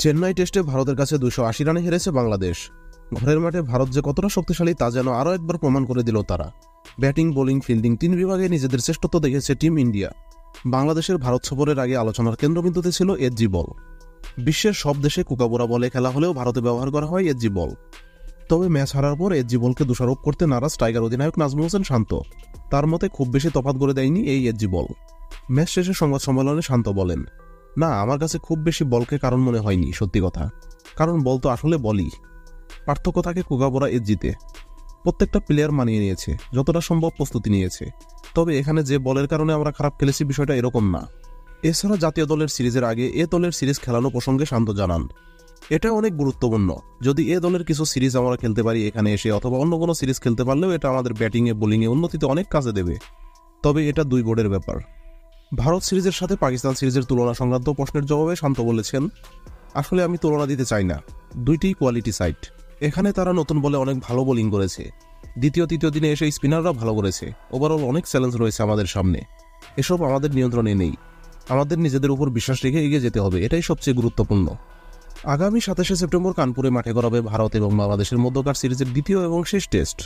চেন্নাই টেস্টে ভারতের কাছে 280 রানে হেরেছে বাংলাদেশ। ঘরের মাঠে ভারত যে কতটা শক্তিশালী তা যেন আরও একবার প্রমাণ করে দিল তারা। ব্যাটিং, বোলিং, ফিল্ডিং 3 বিভাগে নিজেদের শ্রেষ্ঠত্ব দেখেছে টিম ইন্ডিয়া। বাংলাদেশের ভারত সফরের আগে আলোচনার কেন্দ্রবিন্দুতে ছিল এসজি বল। বিশ্বের সব দেশে কুকাবোরা বলে খেলা হলেও ভারতে ব্যবহার করা হয় এসজি বল। তবে ম্যাচ হারার পর এসজি বলকে দোষারোপ করতে নারাজ টাইগার অধিনায়ক নাজমুল হোসেন শান্ত। তার মতে খুব বেশি তফাৎ করে দেয়নি এই এসজি বল। ম্যাচ শেষে সংবাদ সম্মেলনে শান্ত বলেন, না, আমার কাছে খুব বেশি বলকে কারণ মনে হয়নি, সত্যি কথা। কারণ বল তো আসলে বলই। পার্থক্য থাকে কুকাবোরা এসজিতে। প্রত্যেকটা প্লেয়ার মানিয়ে নিয়েছে, যতটা সম্ভব প্রস্তুতি নিয়েছে। তবে এখানে যে বলের কারণে আমরা খারাপ খেলেছি বিষয়টা এরকম না। এছাড়া জাতীয় দলের সিরিজের আগে এ দলের সিরিজ খেলানো প্রসঙ্গে শান্ত জানান, এটা অনেক গুরুত্বপূর্ণ। যদি এ দলের কিছু সিরিজ আমরা খেলতে পারি এখানে এসে, অথবা অন্য কোনো সিরিজ খেলতে পারলেও এটা আমাদের ব্যাটিংয়ে, বোলিংয়ে উন্নতিতে অনেক কাজে দেবে। তবে এটা 2 বোর্ডের ব্যাপার। ভারত সিরিজের সাথে পাকিস্তান সিরিজের তুলনা সংক্রান্ত প্রশ্নের জবাবে শান্ত বলেছেন, আসলে আমি তুলনা দিতে চাই না, দুইটিই কোয়ালিটি সাইড। এখানে তারা নতুন বলে অনেক ভালো বোলিং করেছে। দ্বিতীয় তৃতীয় দিনে এসে স্পিনাররা ভালো করেছে। ওভারঅল অনেক চ্যালেঞ্জ রয়েছে আমাদের সামনে। এসব আমাদের নিয়ন্ত্রণে নেই। আমাদের নিজেদের উপর বিশ্বাস রেখে এগিয়ে যেতে হবে, এটাই সবচেয়ে গুরুত্বপূর্ণ। আগামী 27শে সেপ্টেম্বর কানপুরে মাঠে গড়াবে ভারত এবং বাংলাদেশের মধ্যকার সিরিজের দ্বিতীয় এবং শেষ টেস্ট।